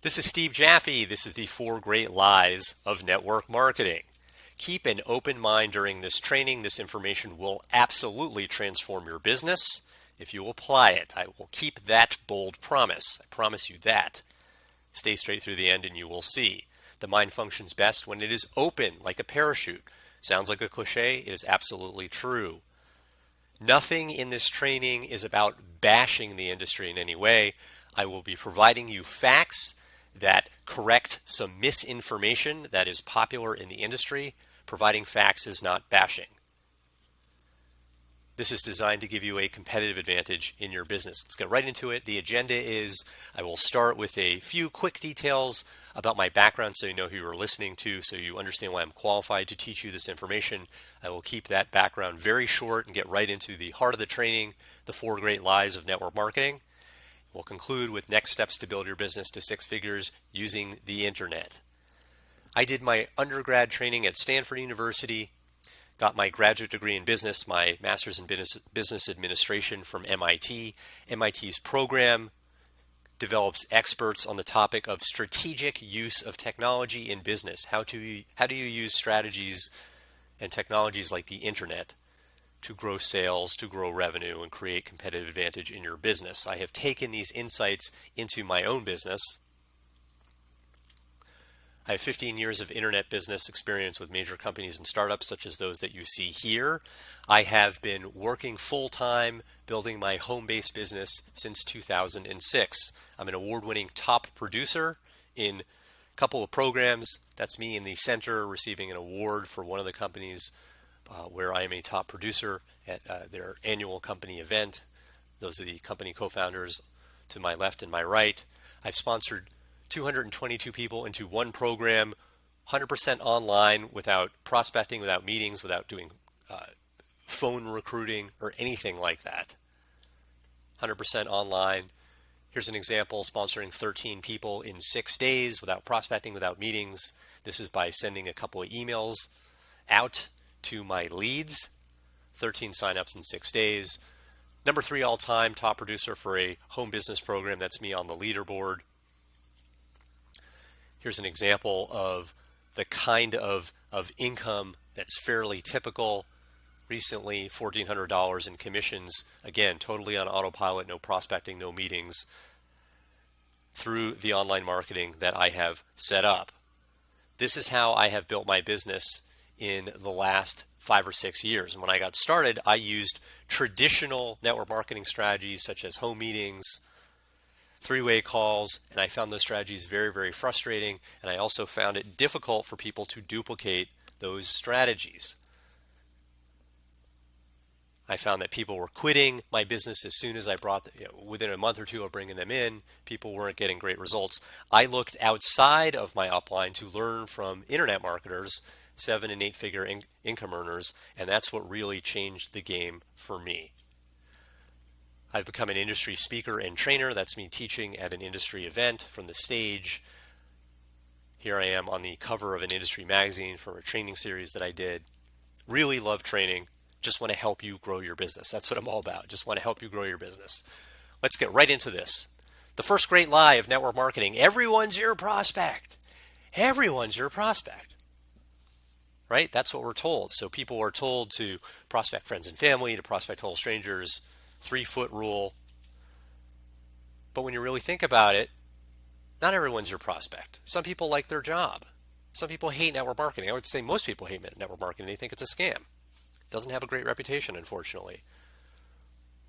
This is Steve Jaffe. This is the 4 Great Lies of Network Marketing. Keep an open mind during this training. This information will absolutely transform your business if you apply it. I will keep that bold promise. I promise you that. Stay straight through the end and you will see. The mind functions best when it is open, like a parachute. Sounds like a cliche. It is absolutely true. Nothing in this training is about bashing the industry in any way. I will be providing you facts that correct some misinformation that is popular in the industry. Providing facts is not bashing. This is designed to give you a competitive advantage in your business. Let's get right into it. The agenda is I will start with a few quick details about my background so you know who you're listening to, so you understand why I'm qualified to teach you this information. I will keep that background very short and get right into the heart of the training, the 4 Great Lies of Network Marketing. We'll conclude with next steps to build your business to 6 figures using the internet. I did my undergrad training at Stanford University, got my graduate degree in business, my master's in business administration from MIT. MIT's program develops experts on the topic of strategic use of technology in business. How do you use strategies and technologies like the internet to grow sales, to grow revenue, and create competitive advantage in your business? I have taken these insights into my own business. I have 15 years of internet business experience with major companies and startups such as those that you see here. I have been working full-time building my home-based business since 2006. I'm an award-winning top producer in a couple of programs. That's me in the center receiving an award for one of the companies where I am a top producer at their annual company event. Those are the company co-founders to my left and my right. I've sponsored 222 people into one program, 100% online, without prospecting, without meetings, without doing phone recruiting or anything like that. 100% online. Here's an example, sponsoring 13 people in 6 days without prospecting, without meetings. This is by sending a couple of emails out to my leads. 13 signups in 6 days. Number 3 all-time top producer for a home business program. That's me on the leaderboard. Here's an example of the kind of income that's fairly typical. Recently, $1,400 in commissions. Again, totally on autopilot, no prospecting, no meetings, through the online marketing that I have set up. This is how I have built my business in the last 5 or 6 years. And when I got started, I used traditional network marketing strategies such as home meetings, 3-way calls, and I found those strategies very, very frustrating, and I also found it difficult for people to duplicate those strategies. I found that people were quitting my business as soon as I brought, within a month or two of bringing them in, people weren't getting great results. I looked outside of my upline to learn from internet marketers, 7- and 8-figure income earners, and that's what really changed the game for me. I've become an industry speaker and trainer. That's me teaching at an industry event from the stage. Here I am on the cover of an industry magazine for a training series that I did. Really love training. Just want to help you grow your business. That's what I'm all about. Just want to help you grow your business. Let's get right into this. The first great lie of network marketing: everyone's your prospect. Everyone's your prospect. Right? That's what we're told. So people are told to prospect friends and family, to prospect total strangers, 3-foot rule. But when you really think about it, not everyone's your prospect. Some people like their job. Some people hate network marketing. I would say most people hate network marketing. They think it's a scam. It doesn't have a great reputation, unfortunately.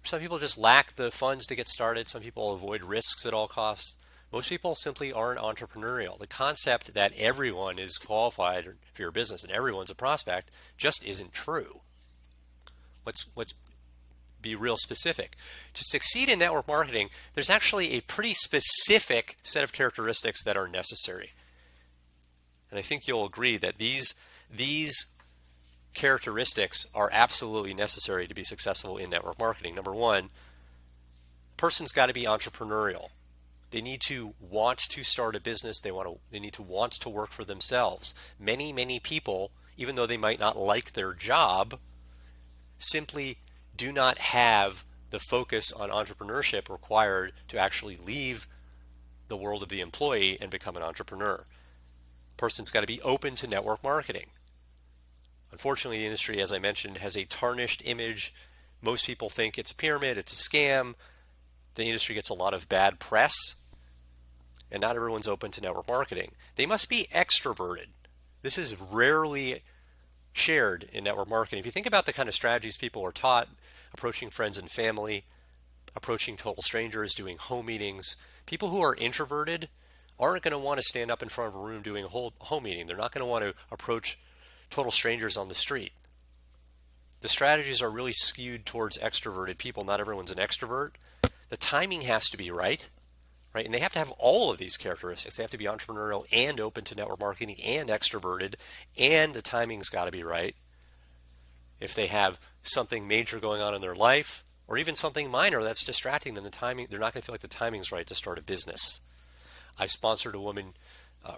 Some people just lack the funds to get started. Some people avoid risks at all costs. Most people simply aren't entrepreneurial. The concept that everyone is qualified for your business and everyone's a prospect just isn't true. Let's be real specific. To succeed in network marketing, there's actually a pretty specific set of characteristics that are necessary. And I think you'll agree that these characteristics are absolutely necessary to be successful in network marketing. Number 1, person's got to be entrepreneurial. They need to want to start a business. They need to want to work for themselves. Many people, even though they might not like their job, simply do not have the focus on entrepreneurship required to actually leave the world of the employee and become an entrepreneur. Person's got to be open to network marketing. Unfortunately, the industry, as I mentioned, has a tarnished image. Most people think it's a pyramid, it's a scam. The industry gets a lot of bad press, and not everyone's open to network marketing. They must be extroverted. This is rarely shared in network marketing. If you think about the kind of strategies people are taught, approaching friends and family, approaching total strangers, doing home meetings, people who are introverted aren't going to want to stand up in front of a room doing a whole home meeting. They're not going to want to approach total strangers on the street. The strategies are really skewed towards extroverted people. Not everyone's an extrovert. The timing has to be right? And they have to have all of these characteristics. They have to be entrepreneurial and open to network marketing and extroverted, and the timing's got to be right. If they have something major going on in their life, or even something minor that's distracting them, they're not going to feel like the timing's right to start a business. I sponsored a woman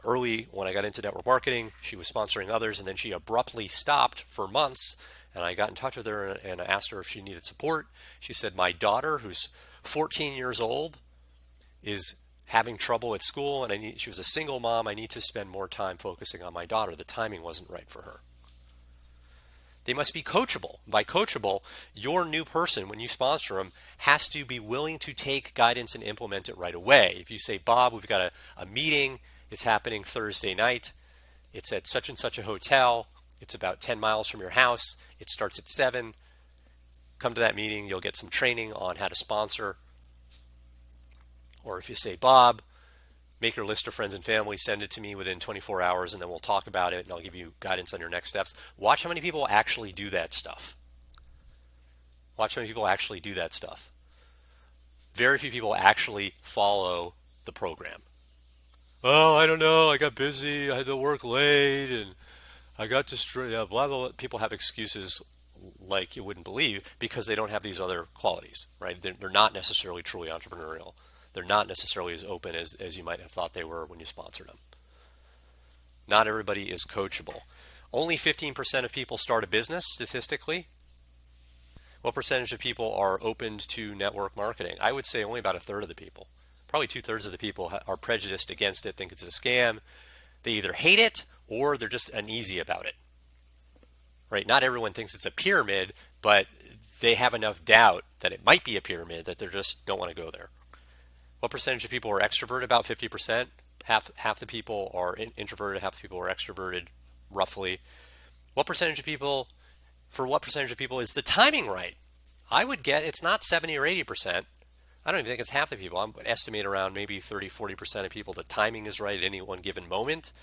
early when I got into network marketing. She was sponsoring others, and then she abruptly stopped for months, and I got in touch with her and I asked her if she needed support. She said, my daughter, who's 14 years old, is having trouble at school, and she was a single mom. I need to spend more time focusing on my daughter. The timing wasn't right for her. They must be coachable. By coachable, your new person, when you sponsor them, has to be willing to take guidance and implement it right away. If you say, Bob, we've got a meeting, it's happening Thursday night, it's at such and such a hotel, it's about 10 miles from your house, it starts at 7, come to that meeting, you'll get some training on how to sponsor. Or if you say, Bob, make your list of friends and family, send it to me within 24 hours, and then we'll talk about it, and I'll give you guidance on your next steps. Watch how many people actually do that stuff. Watch how many people actually do that stuff. Very few people actually follow the program. Oh, I don't know, I got busy, I had to work late, and I got distracted. Yeah, blah, blah, blah. People have excuses like you wouldn't believe because they don't have these other qualities, right? They're not necessarily truly entrepreneurial. They're not necessarily as open as you might have thought they were when you sponsored them. Not everybody is coachable. Only 15% of people start a business statistically. What percentage of people are open to network marketing? I would say only about a third of the people. Probably 2/3 of the people are prejudiced against it, think it's a scam. They either hate it or they're just uneasy about it. Right? Not everyone thinks it's a pyramid, but they have enough doubt that it might be a pyramid that they just don't want to go there. What percentage of people are extroverted? About 50%. Half the people are introverted, half the people are extroverted, roughly. What percentage of people is the timing right? I would get it's not 70 or 80%. I don't even think it's half the people. I would estimate around maybe 30, 40% of people the timing is right at any one given moment.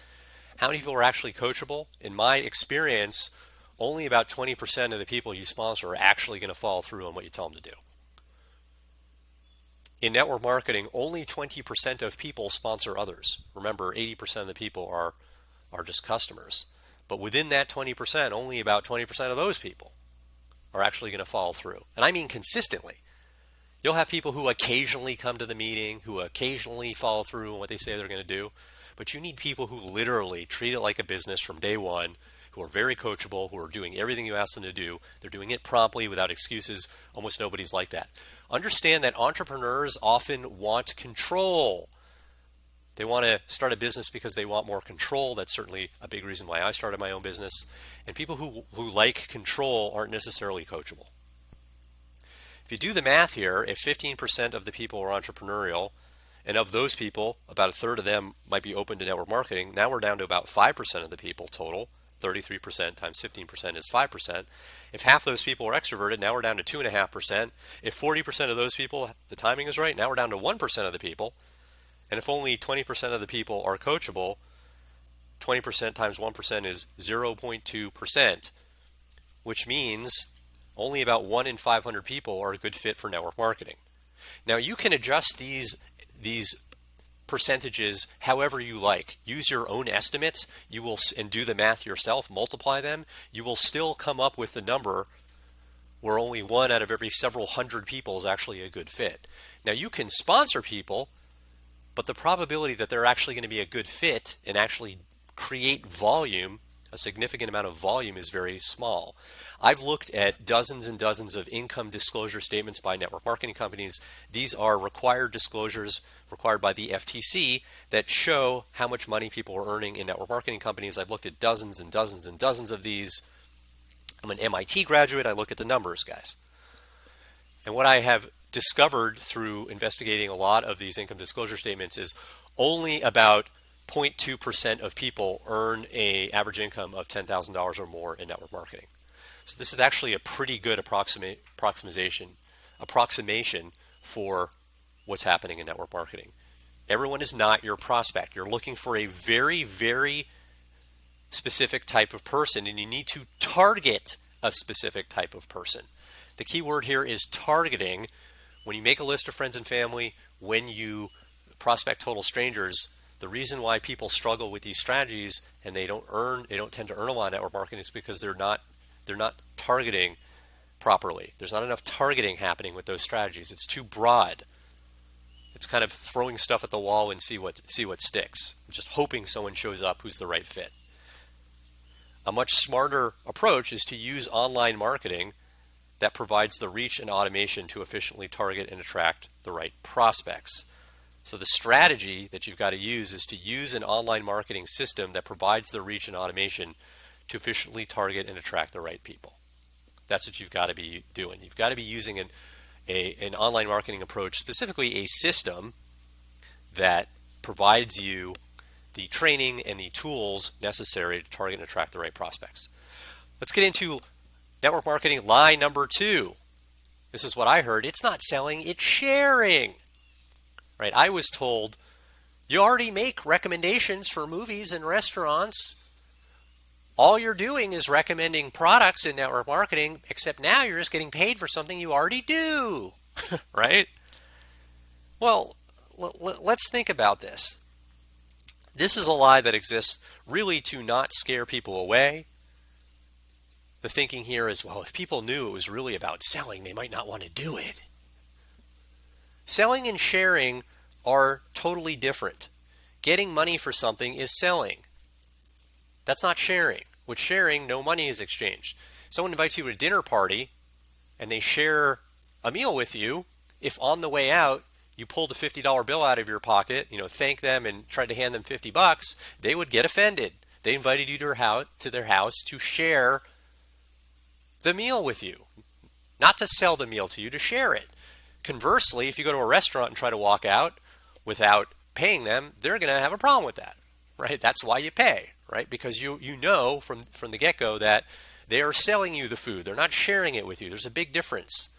How many people are actually coachable? In my experience, only about 20% of the people you sponsor are actually going to follow through on what you tell them to do. In network marketing, only 20% of people sponsor others. Remember, 80% of the people are just customers. But within that 20%, only about 20% of those people are actually going to follow through. And I mean consistently. You'll have people who occasionally come to the meeting, who occasionally follow through on what they say they're going to do. But you need people who literally treat it like a business from day one, who are very coachable, who are doing everything you ask them to do. They're doing it promptly without excuses. Almost nobody's like that. Understand that entrepreneurs often want control. They want to start a business because they want more control. That's certainly a big reason why I started my own business. And people who like control aren't necessarily coachable. If you do the math here, if 15% of the people are entrepreneurial, and of those people, about a third of them might be open to network marketing, now we're down to about 5% of the people total. 33% times 15% is 5%. If half those people are extroverted, now we're down to 2.5%. If 40% of those people, the timing is right, now we're down to 1% of the people. And if only 20% of the people are coachable, 20% times 1% is 0.2%, which means only about 1 in 500 people are a good fit for network marketing. Now you can adjust these percentages however you like. Use your own estimates. You will and do the math yourself, multiply them. You will still come up with the number where only 1 out of every several hundred people is actually a good fit. Now you can sponsor people, but the probability that they're actually going to be a good fit and actually create volume, A significant amount of volume is very small. I've looked at dozens and dozens of income disclosure statements by network marketing companies. These are required disclosures required by the FTC that show how much money people are earning in network marketing companies. I've looked at dozens and dozens and dozens of these. I'm an MIT graduate. I look at the numbers, guys. And what I have discovered through investigating a lot of these income disclosure statements is only about 0.2% of people earn an average income of $10,000 or more in network marketing. So this is actually a pretty good approximation for what's happening in network marketing. Everyone is not your prospect. You're looking for a very, very specific type of person, and you need to target a specific type of person. The key word here is targeting. When you make a list of friends and family, when you prospect total strangers, the reason why people struggle with these strategies and they don't tend to earn a lot in network marketing is because they're not targeting properly. There's not enough targeting happening with those strategies. It's too broad. It's kind of throwing stuff at the wall and see what sticks. Just hoping someone shows up who's the right fit. A much smarter approach is to use online marketing that provides the reach and automation to efficiently target and attract the right prospects. So the strategy that you've got to use is to use an online marketing system that provides the reach and automation to efficiently target and attract the right people. That's what you've got to be doing. You've got to be using an online marketing approach, specifically a system that provides you the training and the tools necessary to target and attract the right prospects. Let's get into network marketing lie number 2. This is what I heard. It's not selling, it's sharing. Right? I was told, you already make recommendations for movies and restaurants. All you're doing is recommending products in network marketing, except now you're just getting paid for something you already do. Right? Well, let's think about this. This is a lie that exists really to not scare people away. The thinking here is, well, if people knew it was really about selling, they might not want to do it. Selling and sharing are totally different. Getting money for something is selling. That's not sharing. With sharing, no money is exchanged. Someone invites you to a dinner party and they share a meal with you. If on the way out you pulled a $50 bill out of your pocket, thank them and tried to hand them $50, they would get offended. They invited you to their house to share the meal with you, not to sell the meal to you, to share it. Conversely, if you go to a restaurant and try to walk out without paying them, they're going to have a problem with that, right? That's why you pay, right? Because you know from the get-go that they are selling you the food. They're not sharing it with you. There's a big difference.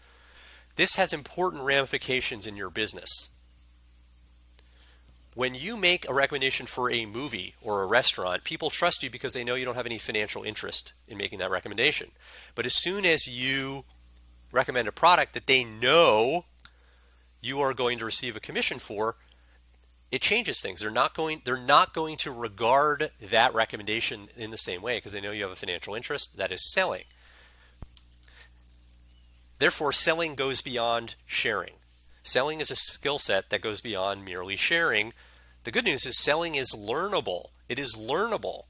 This has important ramifications in your business. When you make a recommendation for a movie or a restaurant, people trust you because they know you don't have any financial interest in making that recommendation. But as soon as you recommend a product that they know you are going to receive a commission for, it changes things. They're not going to regard that recommendation in the same way because they know you have a financial interest. That is selling. Therefore, selling goes beyond sharing. Selling is a skill set that goes beyond merely sharing. The good news is selling is learnable. It is learnable.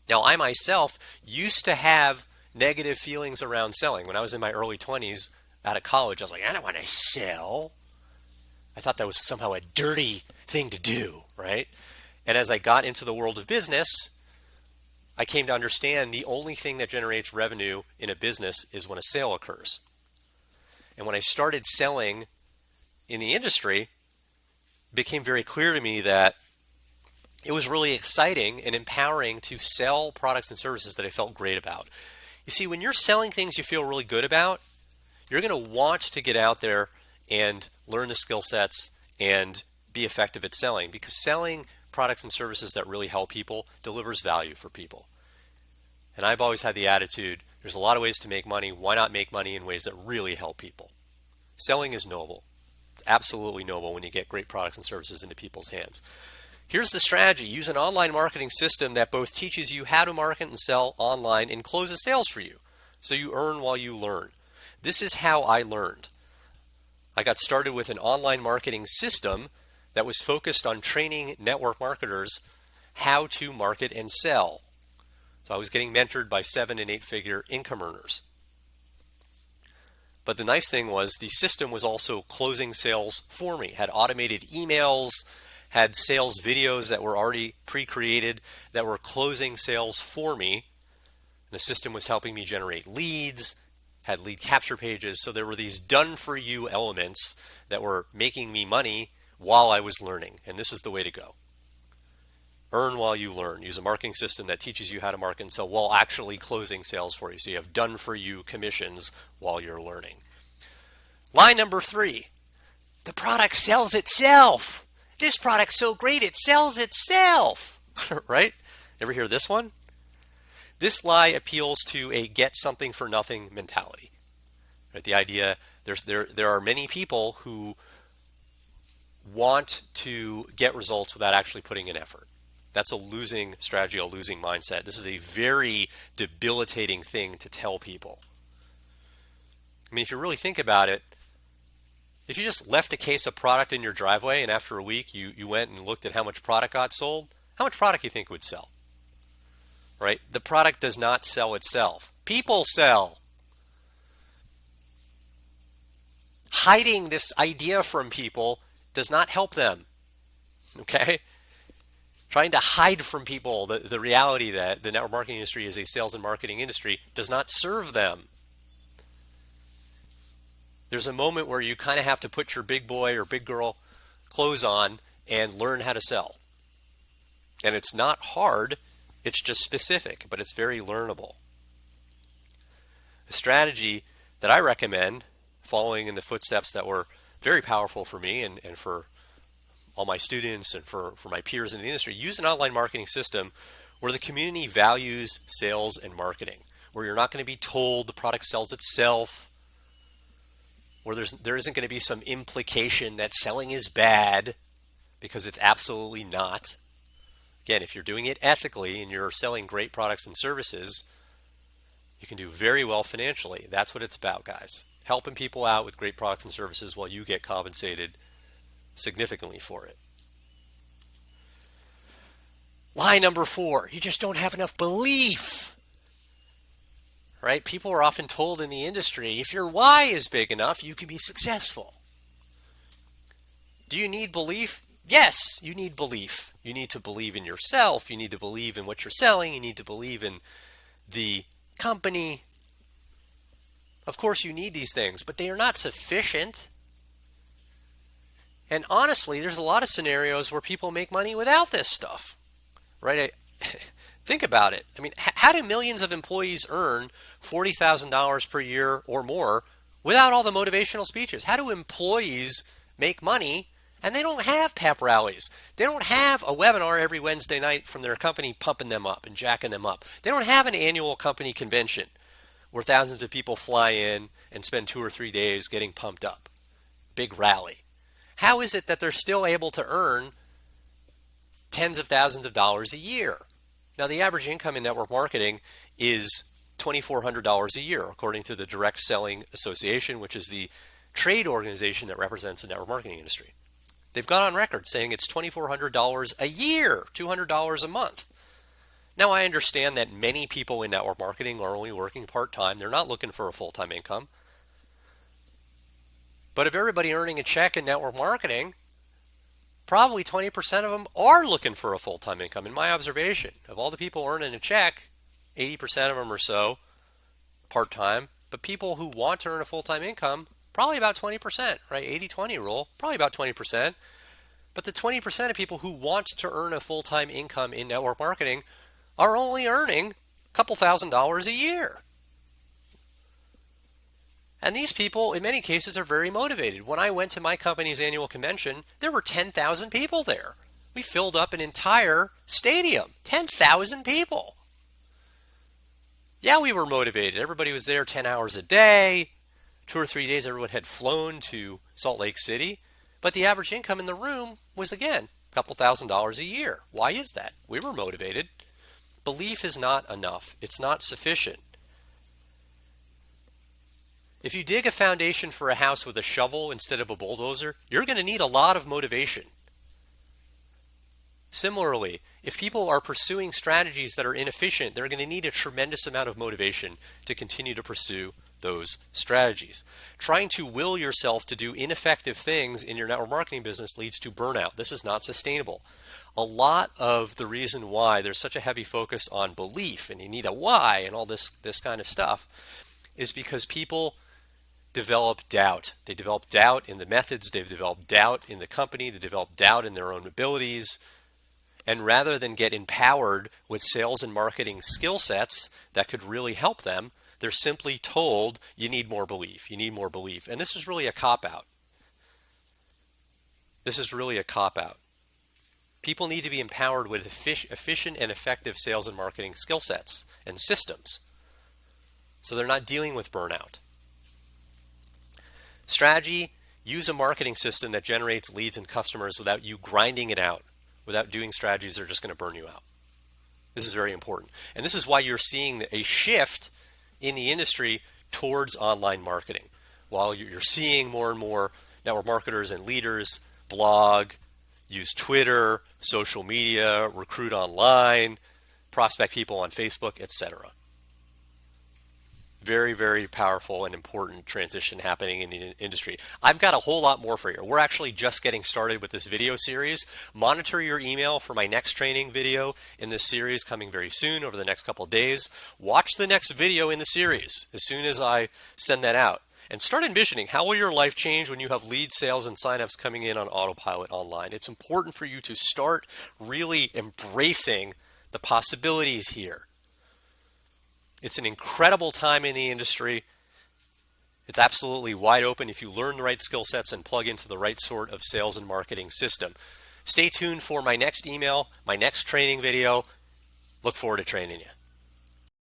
Now, I myself used to have negative feelings around selling. When I was in my early 20s out of college, I was like, I don't want to sell. I thought that was somehow a dirty thing to do, right? And as I got into the world of business, I came to understand the only thing that generates revenue in a business is when a sale occurs. And when I started selling in the industry, it became very clear to me that it was really exciting and empowering to sell products and services that I felt great about. You see, when you're selling things you feel really good about, you're going to want to get out there and learn the skill sets and be effective at selling, because selling products and services that really help people delivers value for people. And I've always had the attitude, there's a lot of ways to make money. Why not make money in ways that really help people? Selling is noble. It's absolutely noble when you get great products and services into people's hands. Here's the strategy. Use an online marketing system that both teaches you how to market and sell online and closes sales for you, so you earn while you learn. This is how I learned. I got started with an online marketing system that was focused on training network marketers how to market and sell. So I was getting mentored by 7 and 8 figure income earners. But the nice thing was the system was also closing sales for me, had automated emails, had sales videos that were already pre-created that were closing sales for me. The system was helping me generate leads, had lead capture pages. So there were these done for you elements that were making me money while I was learning. And this is the way to go. Earn while you learn. Use a marketing system that teaches you how to market and sell while actually closing sales for you. So you have done for you commissions while you're learning. Line number 3, the product sells itself. This product's so great, it sells itself. Right? Ever hear this one? This lie appeals to a get something for nothing mentality. Right? The idea, there are many people who want to get results without actually putting in effort. That's a losing strategy, a losing mindset. This is a very debilitating thing to tell people. I mean, if you really think about it, if you just left a case of product in your driveway and after a week you went and looked at how much product got sold, how much product do you think would sell? Right? The product does not sell itself. People sell. Hiding this idea from people does not help them. Okay? Trying to hide from people the reality that the network marketing industry is a sales and marketing industry does not serve them. There's a moment where you kind of have to put your big boy or big girl clothes on and learn how to sell. And it's not hard, it's just specific, but it's very learnable. The strategy that I recommend, following in the footsteps that were very powerful for me and for all my students and for my peers in the industry, use an online marketing system where the community values sales and marketing, where you're not going to be told the product sells itself, where there isn't going to be some implication that selling is bad, because it's absolutely not. Again, if you're doing it ethically and you're selling great products and services, you can do very well financially. That's what it's about, guys. Helping people out with great products and services while you get compensated significantly for it. Lie number 4, you just don't have enough belief. Right? People are often told in the industry, if your why is big enough, you can be successful. Do you need belief? Yes, you need belief. You need to believe in yourself. You need to believe in what you're selling. You need to believe in the company. Of course, you need these things, but they are not sufficient. And honestly, there's a lot of scenarios where people make money without this stuff, right? Think about it. I mean, how do millions of employees earn $40,000 per year or more without all the motivational speeches? How do employees make money and they don't have pep rallies? They don't have a webinar every Wednesday night from their company pumping them up and jacking them up. They don't have an annual company convention where thousands of people fly in and spend 2 or 3 days getting pumped up. Big rally. How is it that they're still able to earn tens of thousands of dollars a year? Now, the average income in network marketing is $2,400 a year, according to the Direct Selling Association, which is the trade organization that represents the network marketing industry. They've gone on record saying it's $2,400 a year, $200 a month. Now, I understand that many people in network marketing are only working part-time. They're not looking for a full-time income. But if everybody earning a check in network marketing, probably 20% of them are looking for a full-time income. In my observation, of all the people earning a check, 80% of them or so part-time. But people who want to earn a full-time income, probably about 20%, right? 80-20 rule, probably about 20%. But the 20% of people who want to earn a full-time income in network marketing are only earning a couple $1,000s a year. And these people, in many cases, are very motivated. When I went to my company's annual convention, there were 10,000 people there. We filled up an entire stadium, 10,000 people. Yeah, we were motivated. Everybody was there 10 hours a day. 2 or 3 days, everyone had flown to Salt Lake City. But the average income in the room was, again, a couple $1,000s a year. Why is that? We were motivated. Belief is not enough. It's not sufficient. If you dig a foundation for a house with a shovel instead of a bulldozer, you're going to need a lot of motivation. Similarly, if people are pursuing strategies that are inefficient, they're going to need a tremendous amount of motivation to continue to pursue those strategies. Trying to will yourself to do ineffective things in your network marketing business leads to burnout. This is not sustainable. A lot of the reason why there's such a heavy focus on belief and you need a why and all this kind of stuff is because people develop doubt. They develop doubt in the methods, they've developed doubt in the company, they develop doubt in their own abilities. And rather than get empowered with sales and marketing skill sets that could really help them, they're simply told, you need more belief, you need more belief. And this is really a cop-out. This is really a cop-out. People need to be empowered with efficient and effective sales and marketing skill sets and systems, so they're not dealing with burnout. Strategy: use a marketing system that generates leads and customers without you grinding it out, without doing strategies that are just going to burn you out. This is very important. And this is why you're seeing a shift in the industry towards online marketing. While you're seeing more and more network marketers and leaders blog, use Twitter, social media, recruit online, prospect people on Facebook, etc. Very, very powerful and important transition happening in the industry. I've got a whole lot more for you. We're actually just getting started with this video series. Monitor your email for my next training video in this series coming very soon over the next couple of days. Watch the next video in the series as soon as I send that out. And start envisioning, how will your life change when you have lead sales and signups coming in on autopilot online? It's important for you to start really embracing the possibilities here. It's an incredible time in the industry. It's absolutely wide open if you learn the right skill sets and plug into the right sort of sales and marketing system. Stay tuned for my next email, my next training video. Look forward to training you.